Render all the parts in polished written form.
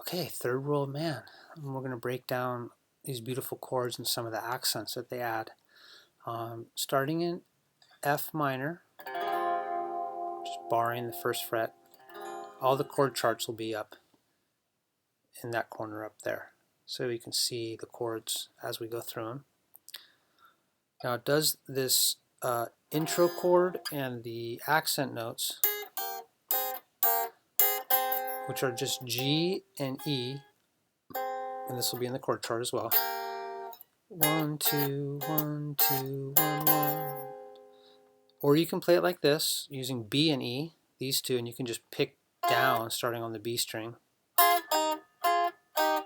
Okay, third world man. And we're going to break down these beautiful chords and some of the accents that they add. Starting in F minor, just barring the first fret, all the chord charts will be up in that corner up there. So you can see the chords as we go through them. Now it does this intro chord and the accent notes, which are just G and E, and this will be in the chord chart as well. 1, 2, 1, 2, 1, 1. Or you can play it like this, using B and E, these two, and you can just pick down starting on the B string. I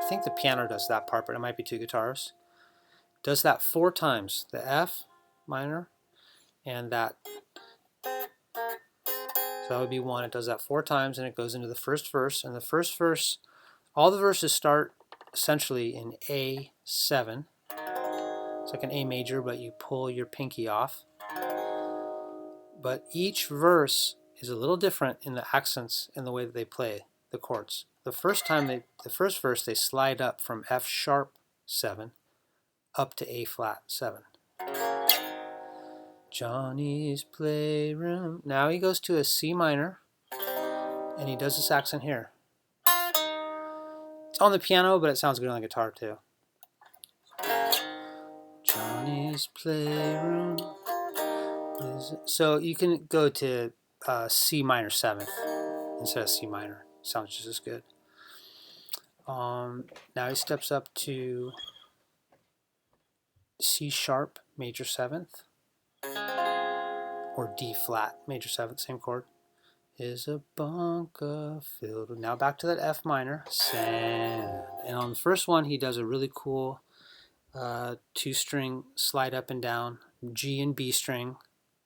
think the piano does that part, but it might be two guitars. Does that 4 times, the F minor and that. So that would be 1. It does that 4 times, and it goes into the first verse. And the first verse, all the verses start essentially in A7. It's like an A major, but you pull your pinky off. But each verse is a little different in the accents and the way that they play the chords. The first verse, they slide up from F sharp 7 up to A flat 7. Johnny's playroom. Now he goes to a C minor, and he does this accent here. It's on the piano, but it sounds good on the guitar too. Johnny's playroom. So you can go to C minor 7th instead of C minor. Sounds just as good. Now he steps up to C sharp major 7th, or D flat major 7th, same chord. Is a bunker filled with. Now back to that F minor, sand. And on the first one, he does a really cool 2-string slide up and down, G and B string.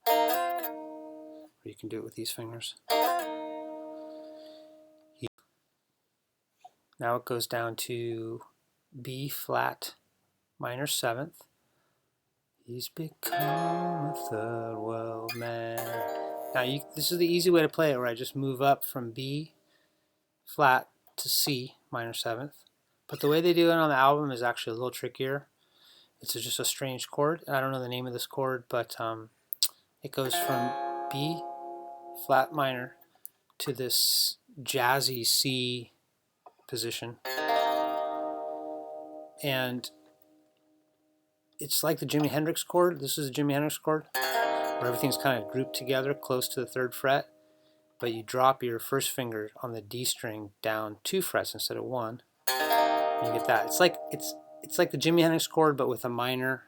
Or you can do it with these fingers. Now it goes down to B flat minor 7th. He's become a third world man. Now this is the easy way to play it, where I just move up from B flat to C minor 7th. But the way they do it on the album is actually a little trickier. It's just a strange chord. I don't know the name of this chord, but it goes from B flat minor to this jazzy C position. And it's like the Jimi Hendrix chord. This is a Jimi Hendrix chord, where everything's kind of grouped together close to the 3rd fret, but you drop your first finger on the D string down 2 frets instead of 1. And you get that. It's like the Jimi Hendrix chord, but with a minor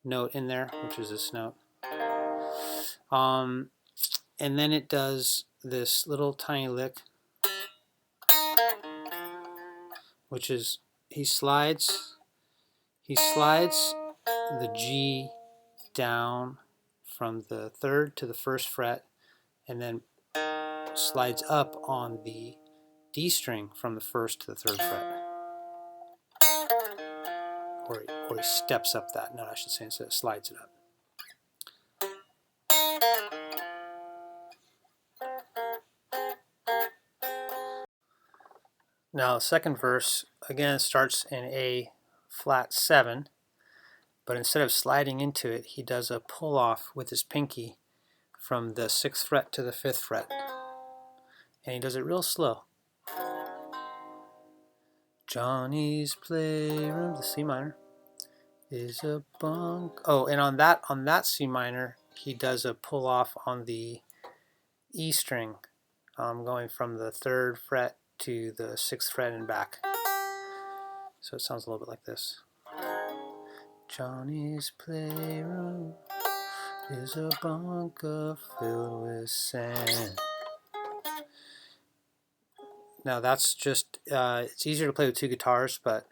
note in there, which is this note. And then it does this little tiny lick, which is he slides the G down from the 3rd to the 1st fret, and then slides up on the D string from the 1st to the 3rd fret. Or he steps up that note, I should say, instead of slides it up. Now the second verse, again, starts in A flat 7, but instead of sliding into it, he does a pull off with his pinky from the 6th fret to the 5th fret. And he does it real slow. Johnny's playroom, the C minor, is a bunk. Oh, and on that C minor, he does a pull off on the E string, going from the 3rd fret to the 6th fret and back. So it sounds a little bit like this. Johnny's playroom is a bunker filled with sand. Now that's just, it's easier to play with 2 guitars, but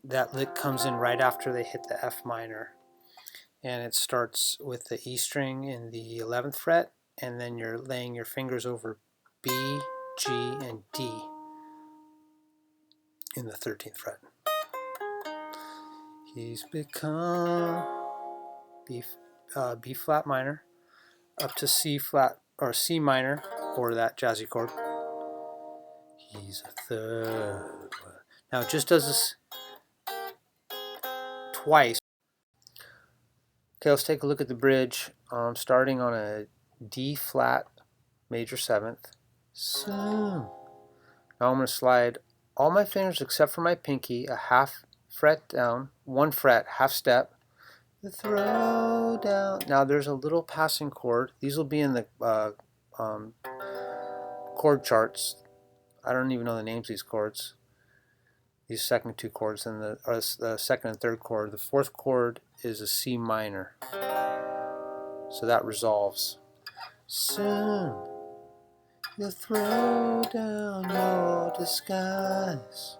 that lick comes in right after they hit the F minor. And it starts with the E string in the 11th fret, and then you're laying your fingers over B, G, and D in the 13th fret. He's become B flat minor up to C flat or C minor, or that jazzy chord. He's a third. Now it just does this twice. Okay, let's take a look at the bridge. Starting on a D flat major 7th. So now I'm going to slide all my fingers except for my pinky a half fret down, 1 fret, half step. The throw down. Now there's a little passing chord. These will be in the chord charts. I don't even know the names of these chords. These second 2 chords, and the second and third chord. The 4th chord is a C minor. So that resolves. Soon you'll throw down your disguise.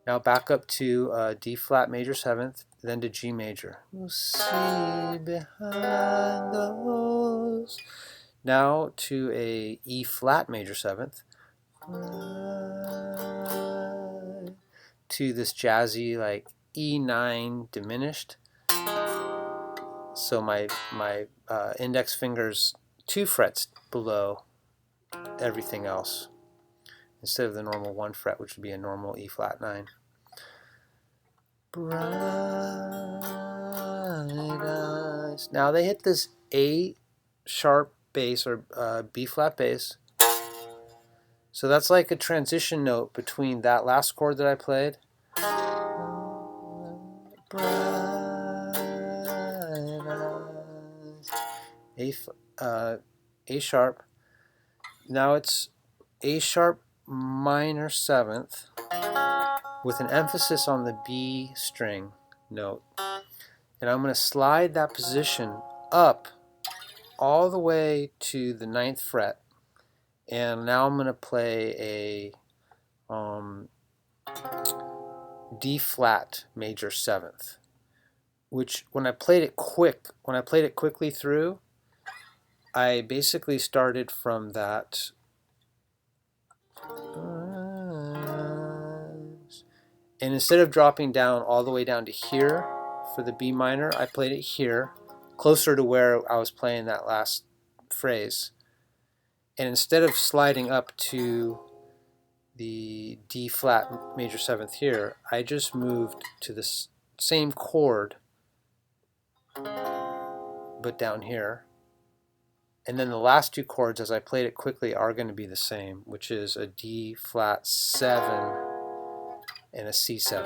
Now back up to D flat major 7th, then to G major. We'll see behind those. Now to a E flat major 7th. To this jazzy like E9 diminished. So my index finger's 2 frets below everything else, instead of the normal 1 fret, which would be a normal E flat 9. Bright eyes. Now they hit this A sharp bass or B flat bass. So that's like a transition note between that last chord that I played. A sharp. Now it's A sharp minor 7th with an emphasis on the B string note. And I'm going to slide that position up all the way to the 9th fret. And now I'm going to play a D flat major 7th, which when I played it quickly through, I basically started from that and instead of dropping down all the way down to here for the B minor, I played it here, closer to where I was playing that last phrase. And instead of sliding up to the D flat major 7th here, I just moved to the same chord but down here. And then the last 2 chords, as I played it quickly, are going to be the same, which is a D flat 7 and a C7.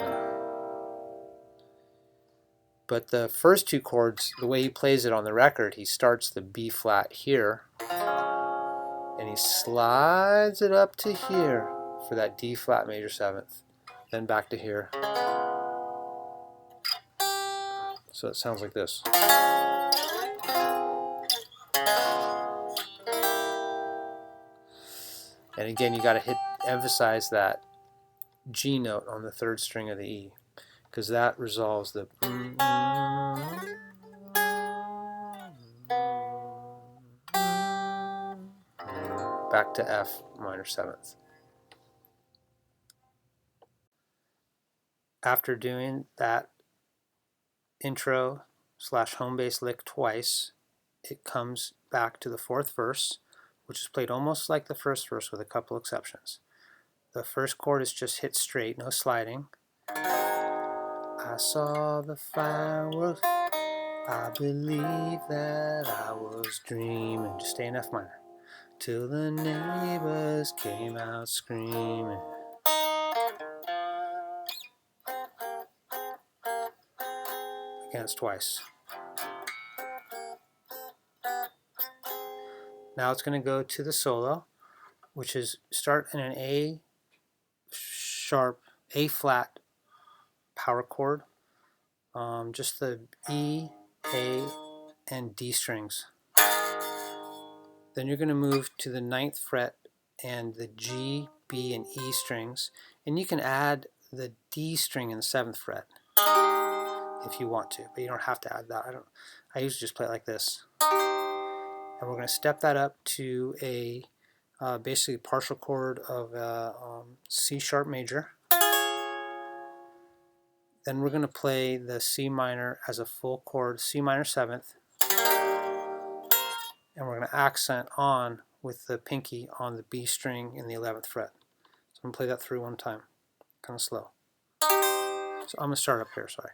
But the first 2 chords, the way he plays it on the record, he starts the B flat here, and he slides it up to here for that D flat major 7th, then back to here. So it sounds like this. And again, you got to emphasize that G note on the 3rd string of the E, because that resolves the back to F minor 7th. After doing that intro / home bass lick twice, it comes back to the 4th verse, which is played almost like the 1st verse with a couple exceptions. The 1st chord is just hit straight, no sliding. I saw the fireworks, I believe that I was dreaming. Just stay in F minor. Till the neighbors came out screaming. Again, it's twice. Now it's going to go to the solo, which is start in an A sharp, A flat power chord. Just the E, A, and D strings. Then you're going to move to the 9th fret and the G, B, and E strings. And you can add the D string in the 7th fret if you want to, but you don't have to add that. I usually just play it like this. And we're going to step that up to a basically partial chord of C sharp major. Then we're going to play the C minor as a full chord, C minor 7th. And we're going to accent on with the pinky on the B string in the 11th fret. I'm going to play that through one time, kind of slow. So I'm going to start up here, sorry.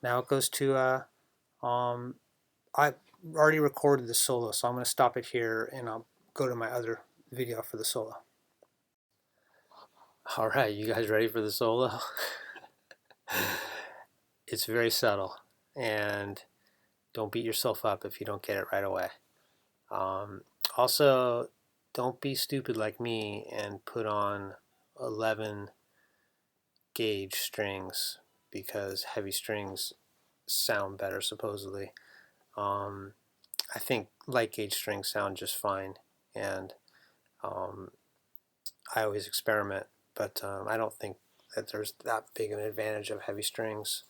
Now it goes to, I already recorded the solo, so I'm going to stop it here and I'll go to my other video for the solo. Alright, you guys ready for the solo? It's very subtle, and don't beat yourself up if you don't get it right away. Also, don't be stupid like me and put on 11 gauge strings, because heavy strings sound better supposedly. I think light gauge strings sound just fine, and I always experiment, but I don't think that there's that big an advantage of heavy strings,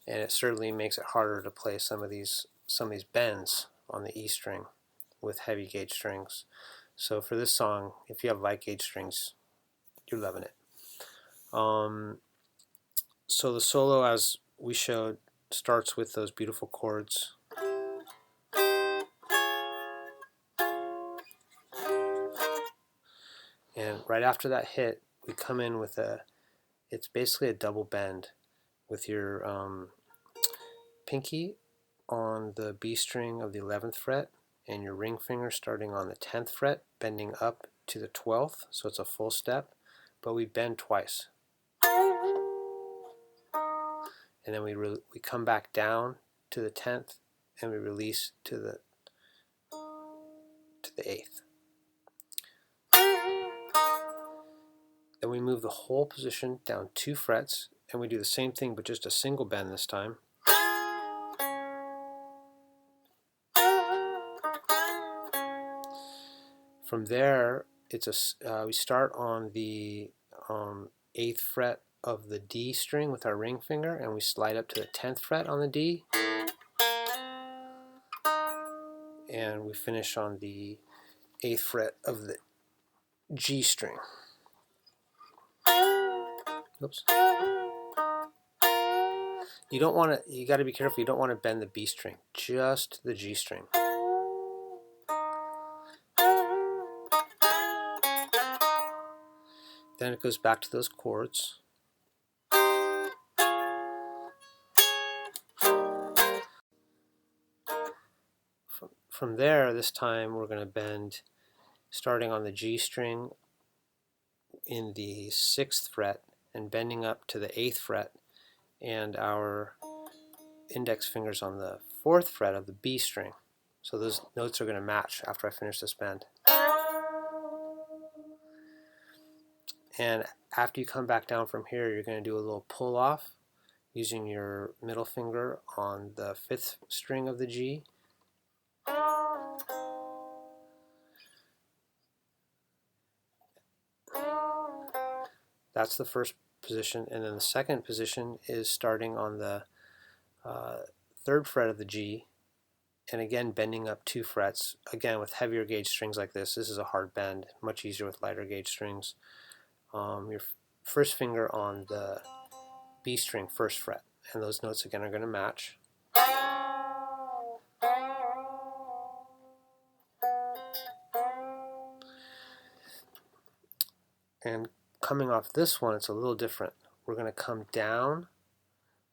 and it certainly makes it harder to play some of these bends on the E string with heavy gauge strings. So for this song, if you have light gauge strings, you're loving it. So the solo, as we showed, starts with those beautiful chords. And right after that hit, we come in with it's basically a double bend with your pinky on the B string of the 11th fret and your ring finger starting on the 10th fret, bending up to the 12th, so it's a full step, but we bend twice. And then we come back down to the 10th and we release to the 8th. Then we move the whole position down 2 frets and we do the same thing but just a single bend this time. From there, we start on the 8th fret of the D string with our ring finger, and we slide up to the 10th fret on the D, and we finish on the 8th fret of the G string. Oops. You don't want to. You got to be careful. You don't want to bend the B string, just the G string. Then it goes back to those chords. From there, this time we're going to bend, starting on the G string in the 6th fret and bending up to the 8th fret, and our index fingers on the 4th fret of the B string. So those notes are going to match after I finish this bend. And after you come back down from here, you're going to do a little pull off using your middle finger on the 5th string of the G. That's the first position, and then the second position is starting on the 3rd fret of the G, and again bending up 2 frets. Again, with heavier gauge strings like this is a hard bend, much easier with lighter gauge strings. Your first finger on the B string 1st fret, and those notes again are going to match. And coming off this one, it's a little different. We're going to come down,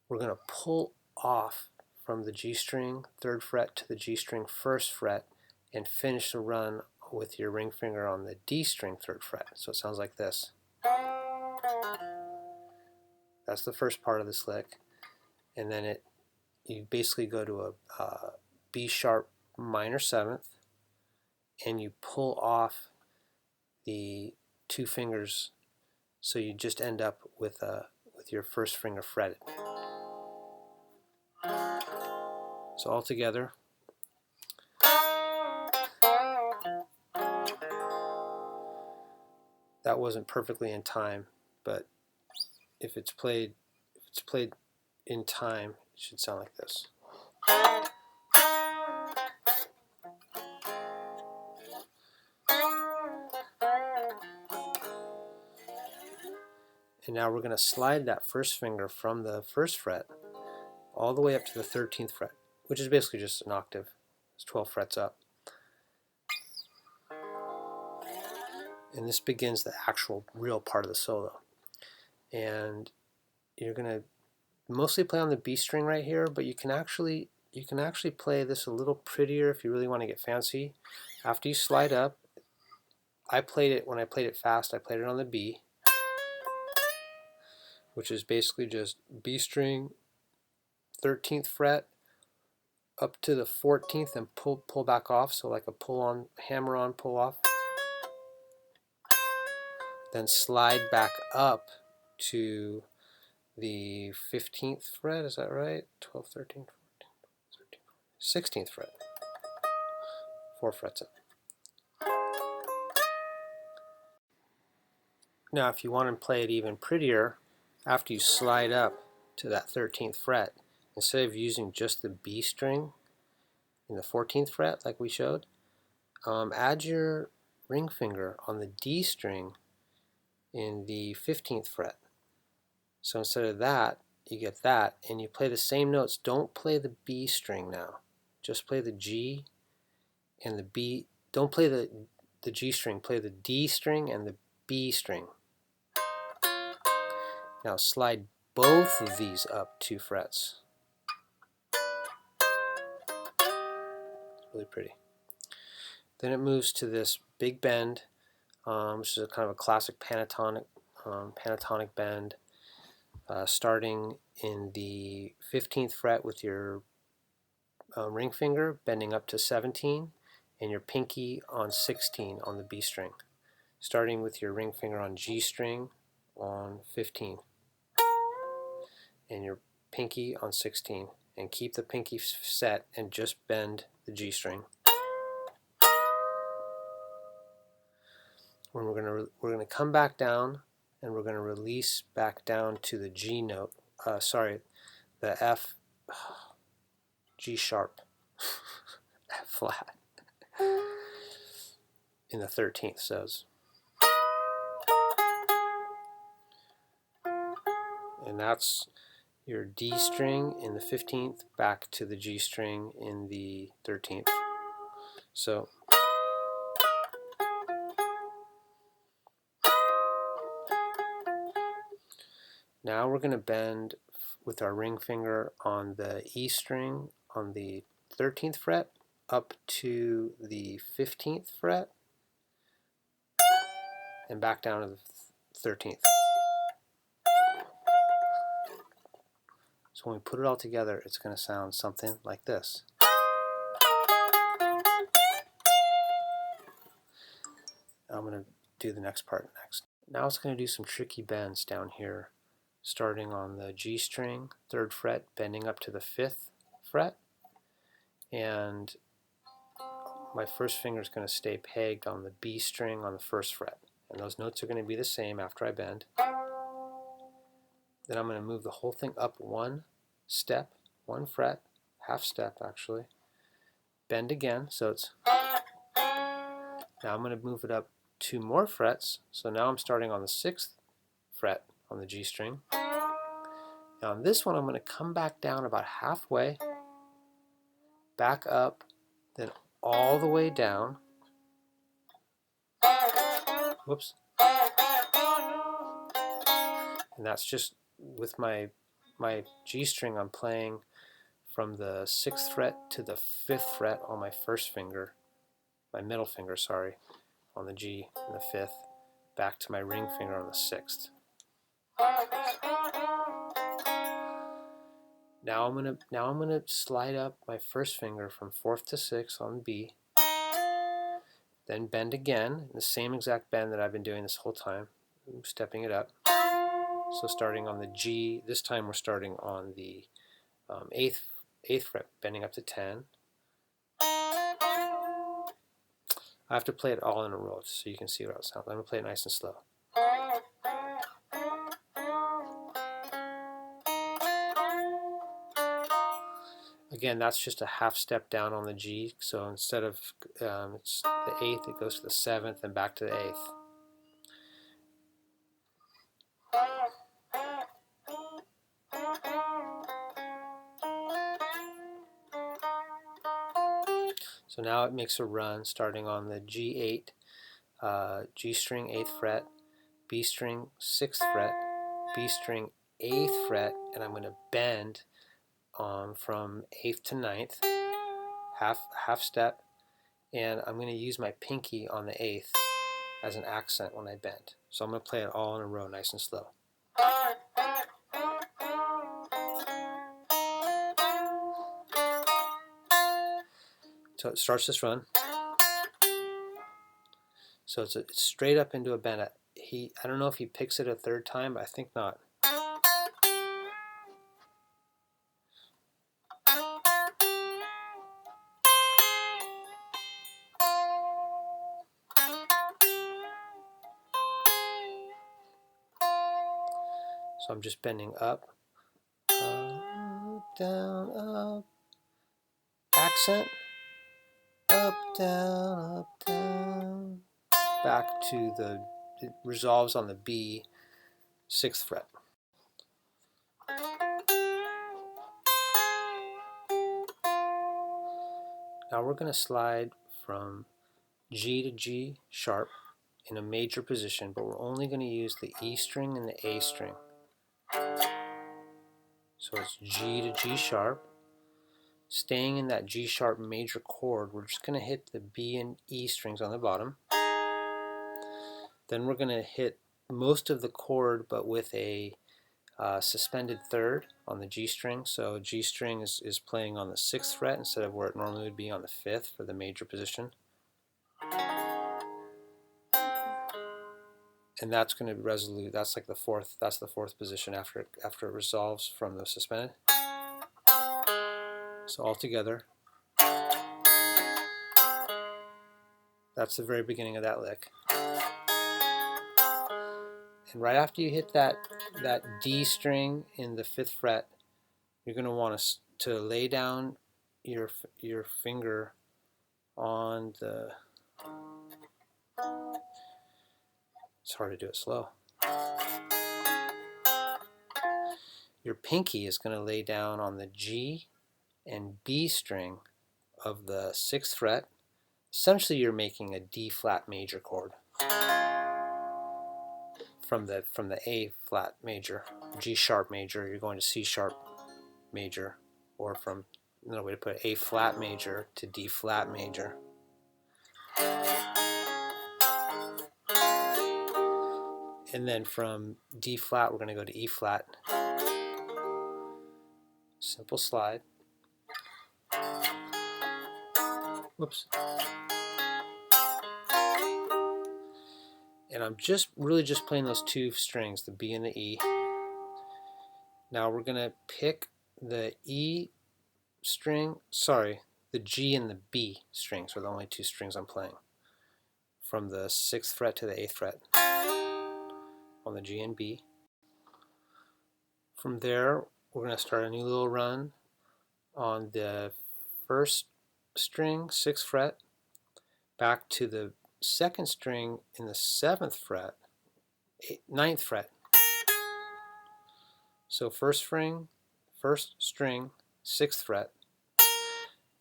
we're going to pull off from the G string 3rd fret to the G string 1st fret and finish the run with your ring finger on the D string 3rd fret. So it sounds like this. That's the first part of this lick, and then you basically go to a B sharp minor 7th, and you pull off the 2 fingers, so you just end up with your 1st finger fretted. So all together. That wasn't perfectly in time, but if it's played in time, it should sound like this. And now we're going to slide that 1st finger from the 1st fret all the way up to the 13th fret. which is basically just an octave. It's 12 frets up. And this begins the actual real part of the solo. And you're going to mostly play on the B string right here, but you can actually play this a little prettier if you really want to get fancy. After you slide up, when I played it fast, I played it on the B, which is basically just B string, 13th fret, up to the 14th and pull back off, so like a pull on, hammer on, pull off. Then slide back up to the 15th fret, is that right? 12, 13, 14, 13, 16th fret. 4 frets up. Now if you want to play it even prettier, after you slide up to that 13th fret, instead of using just the B string in the 14th fret like we showed, add your ring finger on the D string in the 15th fret. So instead of that, you get that, and you play the same notes. Don't play the B string now. Just play the G and the B. Don't play the G string. Play the D string and the B string. Now slide both of these up 2 frets. It's really pretty. Then it moves to this big bend, which is a kind of a classic pentatonic bend, starting in the 15th fret with your ring finger bending up to 17 and your pinky on 16 on the B string, starting with your ring finger on G string on 15 and your pinky on 16, and keep the pinky set and just bend the G string. When we're going to come back down and we're going to release back down to the G note, the F, G sharp, F flat in the 13th. Says, and that's your D string in the 15th back to the G string in the 13th. So now we're going to bend with our ring finger on the E string on the 13th fret up to the 15th fret and back down to the 13th. So when we put it all together, it's going to sound something like this. I'm going to do the next part next. Now it's going to do some tricky bends down here, starting on the G string, 3rd fret, bending up to the 5th fret, and my first finger is going to stay pegged on the B string on the 1st fret, and those notes are going to be the same after I bend. Then I'm going to move the whole thing up 1 step, 1 fret, half step actually, bend again, so it's, now I'm going to move it up 2 more frets, so now I'm starting on the 6th fret on the G string. Now on this one I'm going to come back down about halfway, back up, then all the way down. Whoops. And that's just with my G string, I'm playing from the 6th fret to the 5th fret on my first finger, my middle finger, sorry, on the G and the 5th, back to my ring finger on the 6th. Now I'm gonna slide up my first finger from 4th to 6th on B, then bend again, the same exact bend that I've been doing this whole time, stepping it up. So starting on the G, this time we're starting on the 8th fret, bending up to 10. I have to play it all in a row so you can see what it sounds. I'm going to play it nice and slow. Again, that's just a half step down on the G, so instead of it's the 8th, it goes to the 7th and back to the 8th. So now it makes a run starting on the G8, G string 8th fret, B string 6th fret, B string 8th fret, and I'm going to bend from 8th to 9th, half step, and I'm going to use my pinky on the 8th as an accent when I bend. So I'm going to play it all in a row, nice and slow. So it starts this run. So it's straight up into a bend. I don't know if he picks it a third time, but I think not. So I'm just bending up, down, up, accent, up, down, back to it resolves on the B 6th fret. Now we're going to slide from G to G sharp in a major position, but we're only going to use the E string and the A string. So it's G to G sharp. Staying in that G sharp major chord, we're just going to hit the B and E strings on the bottom. Then we're going to hit most of the chord, but with a suspended third on the G string. So G string is playing on the 6th fret instead of where it normally would be on the 5th for the major position. And that's going to be resolute. That's like the 4th. That's the 4th position after it resolves from the suspended. So all together, that's the very beginning of that lick. And right after you hit that D string in the 5th fret, you're going to want to lay down your finger on the. It's hard to do it slow. Your pinky is going to lay down on the G and B string of the 6th fret. Essentially, you're making a D flat major chord from the A flat major, G sharp major. You're going to C sharp major, or from another way to put it, A flat major to D flat major. And then from D flat, we're going to go to E flat. Simple slide. Whoops. And I'm really just playing those two strings, the B and the E. Now we're going to pick the E string, the G and the B strings are the only two strings I'm playing. From the 6th fret to the 8th fret on the G and B. From there, we're going to start a new little run on the 1st string, 6th fret, back to the 2nd string in the 7th fret, 9th fret. So 1st string, 6th fret,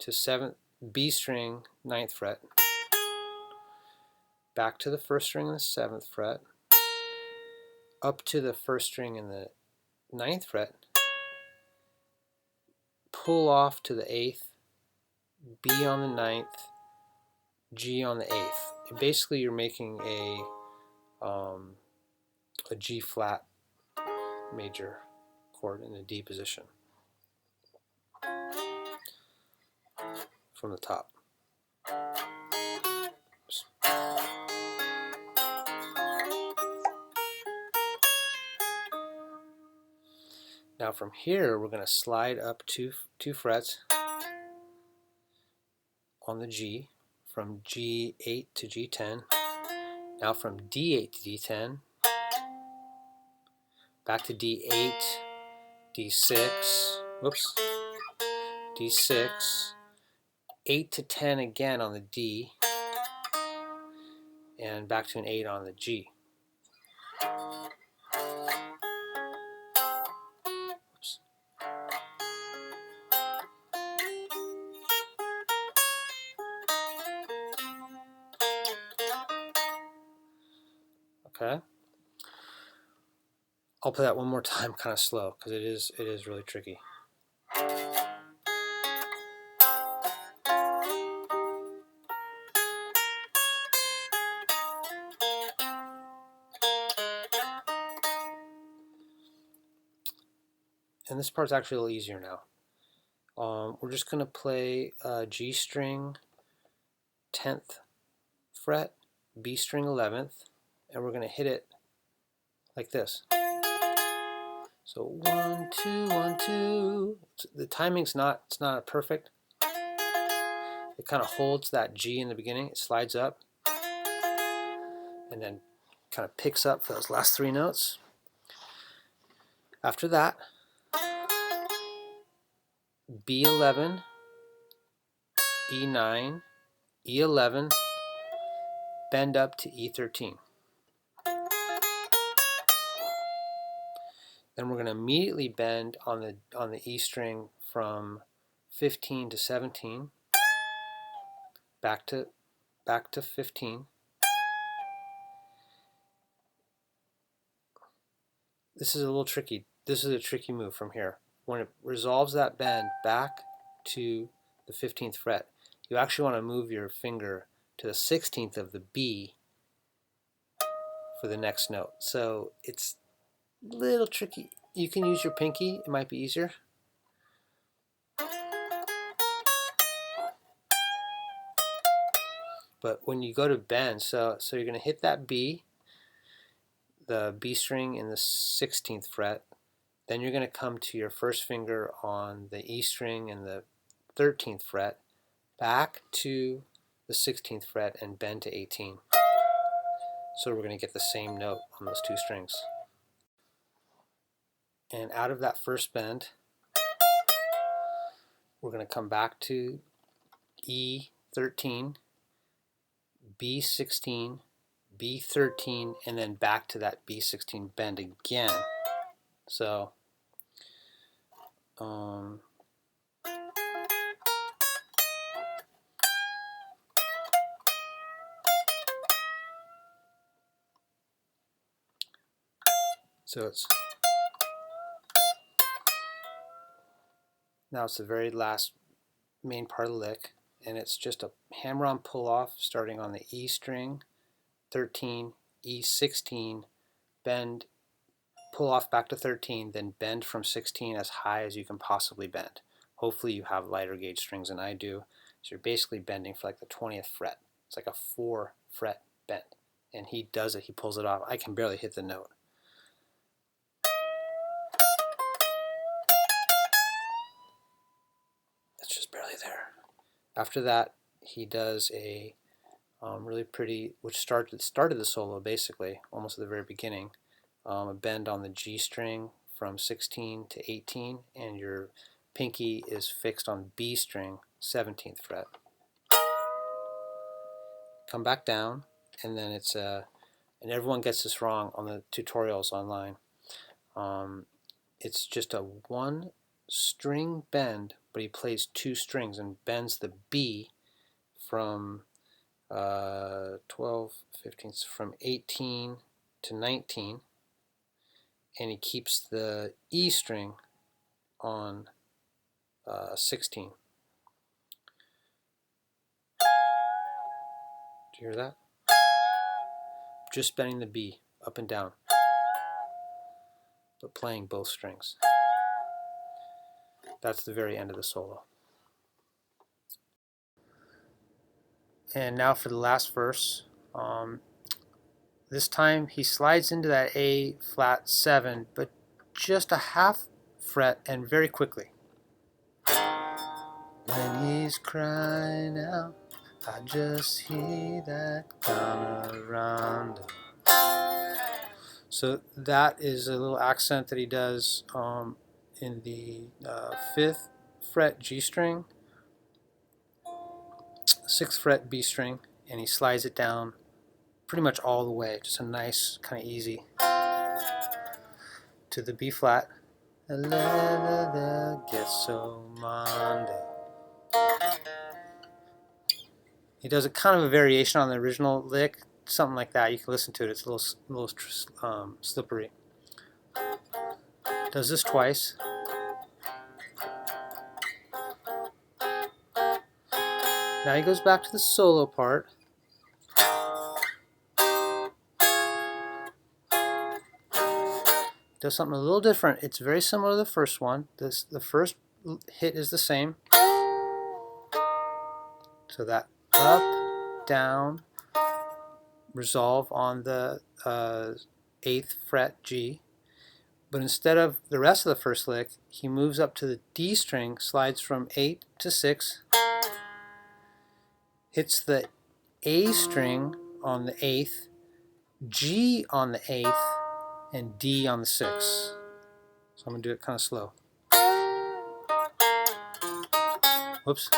to 7th, B string, 9th fret, back to the 1st string in the 7th fret, up to the 1st string in the 9th fret, pull off to the 8th, B on the 9th, G on the 8th. And basically you're making a G flat major chord in a D position from the top. Oops. Now from here we're going to slide up two frets on the G from G8 to G10. Now from D8 to D10, back to D8, D6, whoops, D6, 8 to 10 again on the D, and back to an 8 on the G. Oops. Okay. I'll play that one more time, kind of slow, because it is really tricky. And this part's actually a little easier now. We're just going to play G string 10th fret, B string 11th, and we're going to hit it like this. So 1, 2, 1, 2. The timing's it's not perfect. It kind of holds that G in the beginning. It slides up, and then kind of picks up for those last 3 notes. After that, B11, E9, E11, bend up to E13. Then we're going to immediately bend on the E string from 15 to 17, back to 15. This is a little tricky. This is a tricky move from here. When it resolves that bend back to the 15th fret, you actually want to move your finger to the 16th of the B for the next note. So it's a little tricky. You can use your pinky, it might be easier. But when you go to bend, so you're going to hit that B, the B string in the 16th fret, then you're going to come to your first finger on the E string in the 13th fret, back to the 16th fret and bend to 18. So we're going to get the same note on those 2 strings. And out of that first bend, we're going to come back to E13, B16, B13, and then back to that B16 bend again. So it's now it's the very last main part of the lick, and it's just a hammer-on pull-off starting on the E string, 13, E16, bend, pull off back to 13, then bend from 16 as high as you can possibly bend. Hopefully you have lighter gauge strings than I do, so you're basically bending for like the 20th fret. It's like a 4 fret bend, and he does it, he pulls it off. I can barely hit the note. It's just barely there. After that, he does a really pretty, which started the solo basically, almost at the very beginning, a bend on the G string from 16 to 18, and your pinky is fixed on B string, 17th fret. Come back down, and then it's and everyone gets this wrong on the tutorials online. It's just a 1 string bend, but he plays 2 strings and bends the B from 12, 15, from 18 to 19, and he keeps the E string on 16. Do you hear that? Just bending the B up and down, but playing both strings. That's the very end of the solo. And now for the last verse. This time he slides into that A flat 7, but just a half fret and very quickly. When he's crying out, I just hear that camaranda. So that is a little accent that he does in the 5th fret G string, 6th fret B string, and he slides it down pretty much all the way, just a nice kind of easy, to the B flat. Gets so manda. He does a kind of a variation on the original lick, something like that. You can listen to it. It's a little slippery. Does this twice. Now he goes back to the solo part. Does something a little different. It's very similar to the first one. The first hit is the same. So that up, down, resolve on the 8th fret G. But instead of the rest of the first lick, he moves up to the D string, slides from 8 to 6, hits the A string on the 8th, G on the 8th, and D on the 6th. So I'm going to do it kind of slow. Whoops.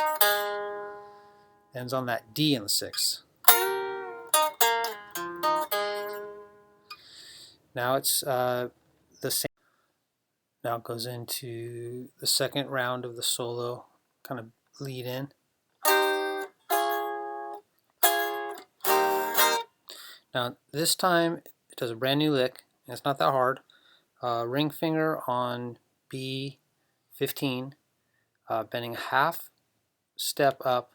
Ends on that D on the 6th. Now it's the same. Now it goes into the second round of the solo, kind of lead in. Now this time it does a brand new lick, and it's not that hard. Ring finger on B15, bending a half step up,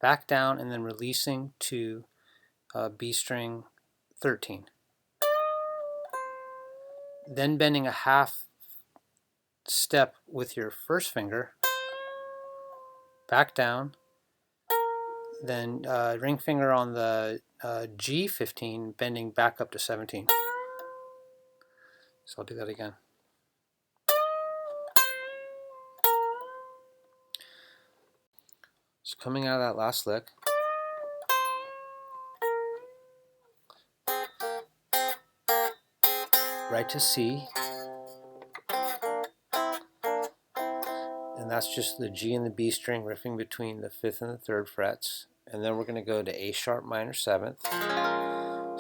back down, and then releasing to B string 13. Then bending a half step with your first finger, back down, then ring finger on the G15, bending back up to 17. So I'll do that again. So coming out of that last lick, right to C, and that's just the G and the B string riffing between the 5th and the 3rd frets. And then we're going to go to A sharp minor 7th,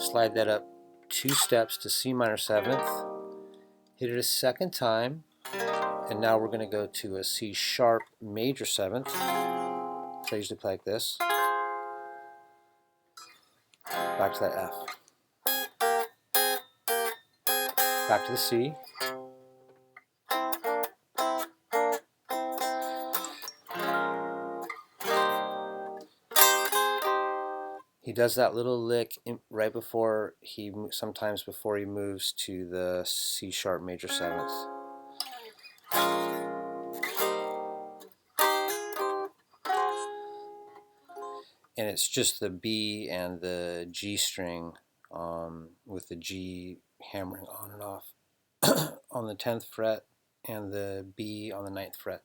slide that up 2 steps to C minor 7th, hit it a second time, and now we're going to go to a C sharp major 7th. So I usually play like this. Back to that F. Back to the C. He does that little lick right before sometimes before he moves to the C sharp major 7th. And it's just the B and the G string with the G hammering on and off on the 10th fret and the B on the 9th fret.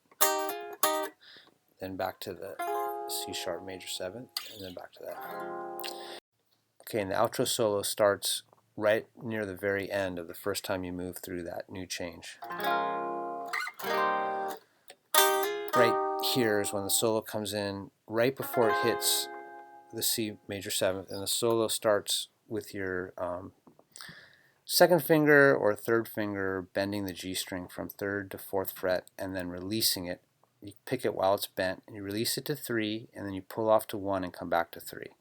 Then back to the C sharp major 7th and then back to that. Okay, and the outro solo starts right near the very end of the first time you move through that new change. Right here is when the solo comes in, right before it hits the C major 7th, and the solo starts with your second finger or third finger bending the G string from 3rd to 4th fret and then releasing it. You pick it while it's bent, and you release it to 3, and then you pull off to 1 and come back to 3.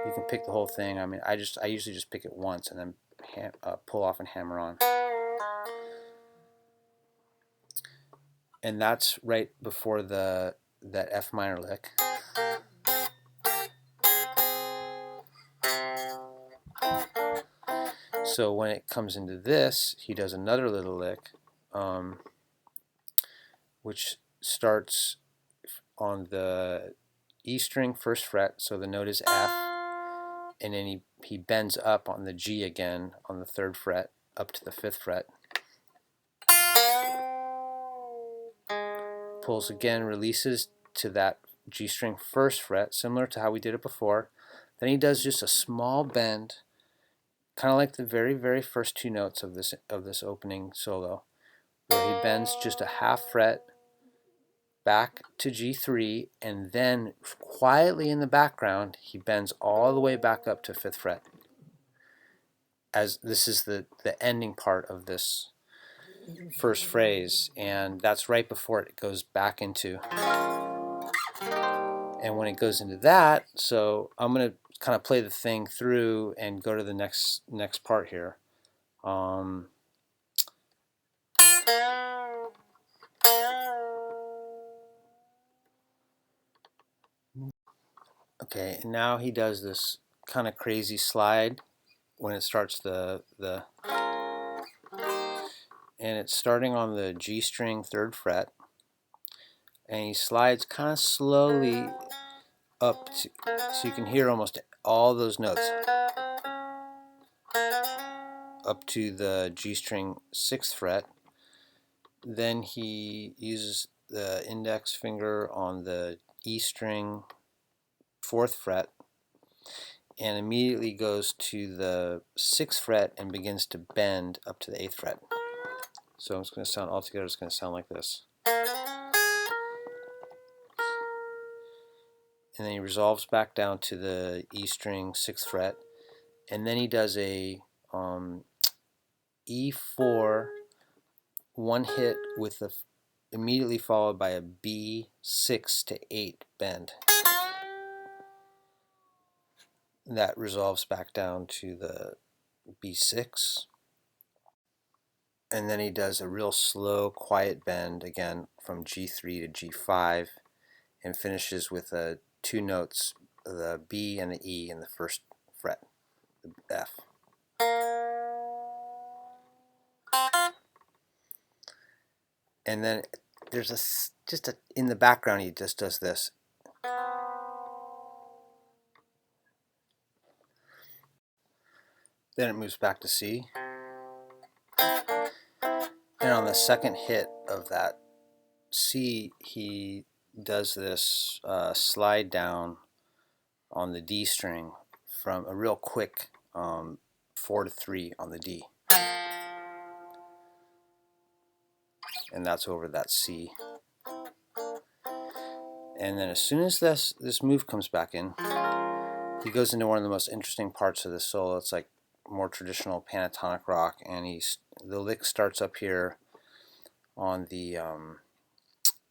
You can pick the whole thing. I mean, I usually just pick it once and then pull off and hammer on. And that's right before that F minor lick. So when it comes into this, he does another little lick, which starts on the E string 1st fret, so the note is F, and then he bends up on the G again on the 3rd fret up to the 5th fret. Pulls again, releases to that G string 1st fret, similar to how we did it before. Then he does just a small bend, kind of like the very, very first 2 notes of this opening solo, where he bends just a half fret back to G3, and then quietly in the background he bends all the way back up to 5th fret. As this is the ending part of this first phrase, and that's right before it goes back into. And when it goes into that, so I'm going to kind of play the thing through and go to the next part here. Okay, and now he does this kind of crazy slide when it starts and it's starting on the G string 3rd fret, and he slides kind of slowly up to, so you can hear almost all those notes up to the G string 6th fret. Then he uses the index finger on the E string 4th fret and immediately goes to the 6th fret and begins to bend up to the 8th fret. So it's going to sound altogether, it's going to sound like this. And then he resolves back down to the E string 6th fret, and then he does a E4 one hit with immediately followed by a B6 to 8 bend. That resolves back down to the B6, and then he does a real slow quiet bend again from G3 to G5 and finishes with 2 notes, the B and the E in the 1st fret, the F. And then there's in the background he just does this. Then it moves back to C. And on the second hit of that C, he does this slide down on the D string from a real quick 4 to 3 on the D. And that's over that C. And then as soon as this move comes back in, he goes into one of the most interesting parts of the solo. It's like more traditional pentatonic rock, and the lick starts up here on the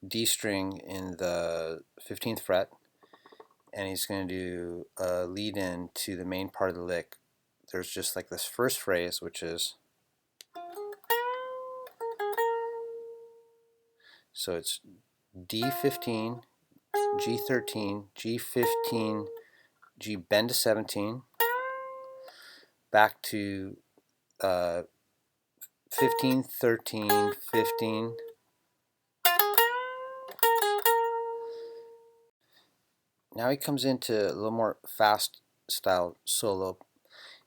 D string in the 15th fret, and he's going to do a lead in to the main part of the lick. There's just like this first phrase, which is, so it's D15, G13, G15, G bend to 17, back to 15, 13, 15. Now he comes into a little more fast style solo,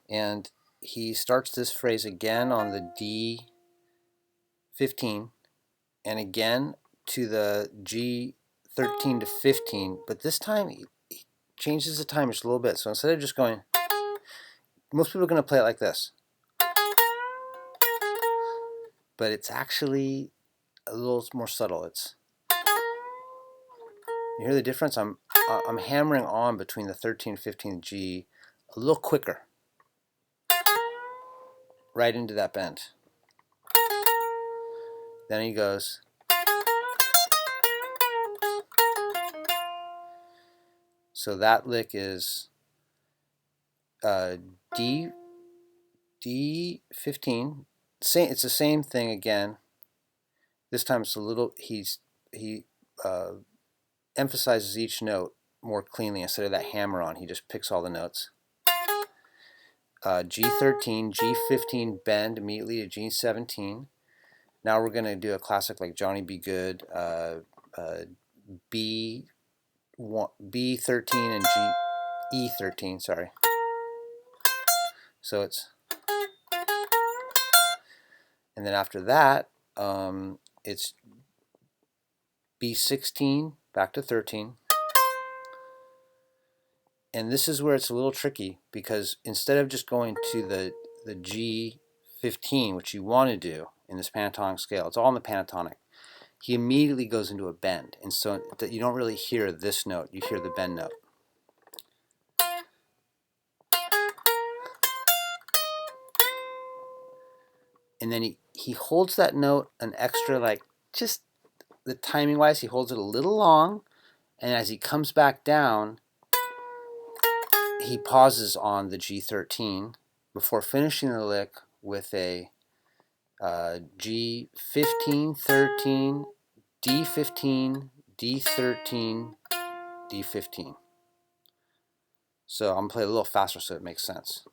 and he starts this phrase again on the D15 and again to the G13 to 15, but this time he changes the time just a little bit. So instead of just going, most people are going to play it like this, but it's actually a little more subtle. You hear the difference? I'm hammering on between the 13 and 15 G a little quicker, right into that bend. Then he goes, so that lick is D15. It's the same thing again. This time it's a little, he emphasizes each note more cleanly. Instead of that hammer on, he just picks all the notes. G13, G15 bend immediately to G17. Now we're going to do a classic like Johnny Be Good, B13 and E13, sorry. So it's, and then after that, it's B16 back to 13. And this is where it's a little tricky, because instead of just going to the G15, which you want to do in this pentatonic scale, it's all in the pentatonic, he immediately goes into a bend. And so you don't really hear this note, you hear the bend note. And then he holds that note an extra, like, just the timing wise, he holds it a little long, And as he comes back down, he pauses on the G13 before finishing the lick with a G15, 13, D15, D13, D15. So I'm going to play a little faster so it makes sense.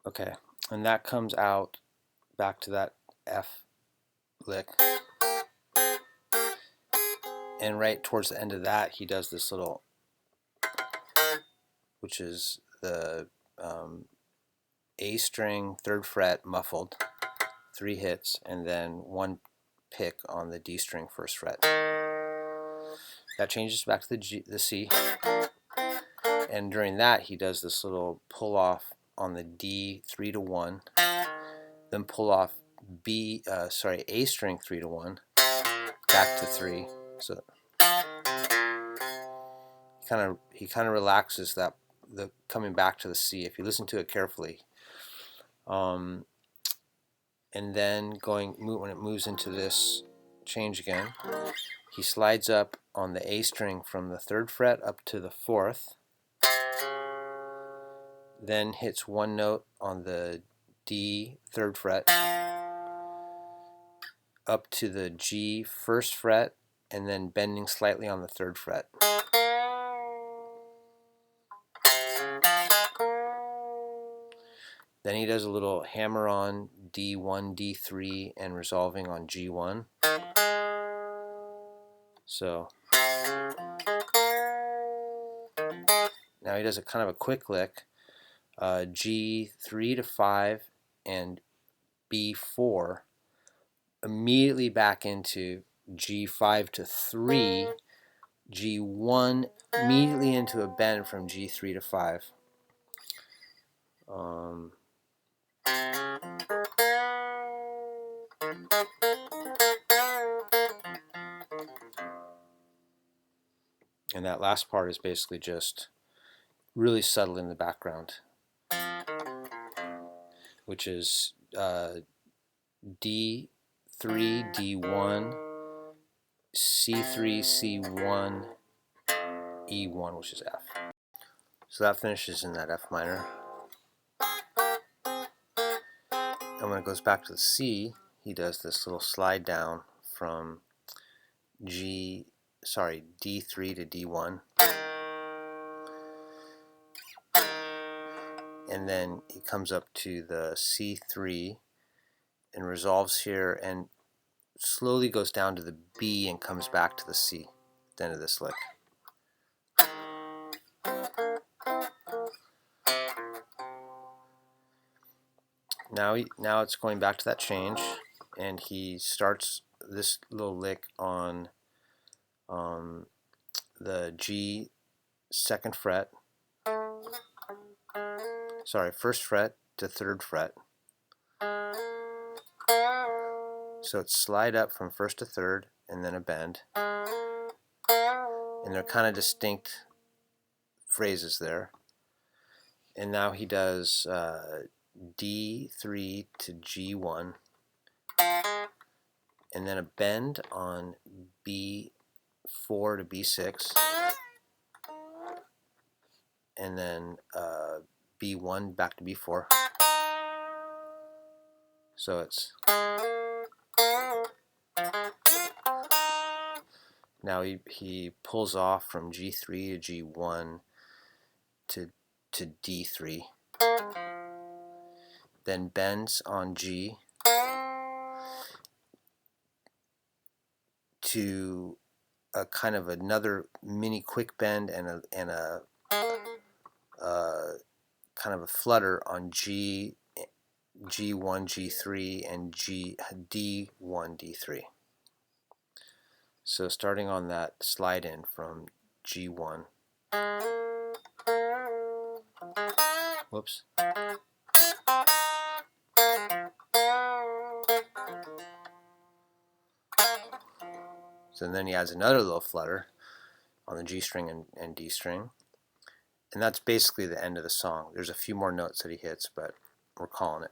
Okay, and that comes out back to that F lick. And right towards the end of that, he does this little, which is the A string, 3rd fret, muffled, 3 hits, and then 1 pick on the D string, 1st fret. That changes back to the C. And during that, he does this little pull off on the D 3 to 1, then pull off A string 3 to 1, back to 3. So he kind of relaxes the coming back to the C if you listen to it carefully. And then when it moves into this change again, he slides up on the A string from the 3rd fret up to the 4th, then hits 1 note on the D 3rd fret up to the G 1st fret, and then bending slightly on the 3rd fret. Then he does a little hammer on D1, D3, and resolving on G1. So now he does a kind of a quick lick, G3 to 5 and B4, immediately back into G5 to 3, G1, immediately into a bend from G3 to 5. And that last part is basically just really subtle in the background, which is D3, D1, C3, C1, E1, which is F. So that finishes in that F minor. And when it goes back to the C, he does this little slide down from D3 to D1. And then he comes up to the C3 and resolves here and slowly goes down to the B and comes back to the C at the end of this lick. Now it's going back to that change, and he starts this little lick on the G 2nd fret, 1st fret to 3rd fret. So it's slide up from 1st to 3rd and then a bend. And they're kind of distinct phrases there. And now he does D3 to G1, and then a bend on B4 to B6, and then B1 back to B4. So it's now he pulls off from G3 to G1 to D3, then bends on G to a kind of another mini quick bend and a kind of a flutter on G1, G3, and D1, D3. So starting on that slide in from G1. Whoops. So then he adds another little flutter on the G string and D string. And that's basically the end of the song. There's a few more notes that he hits, but we're calling it.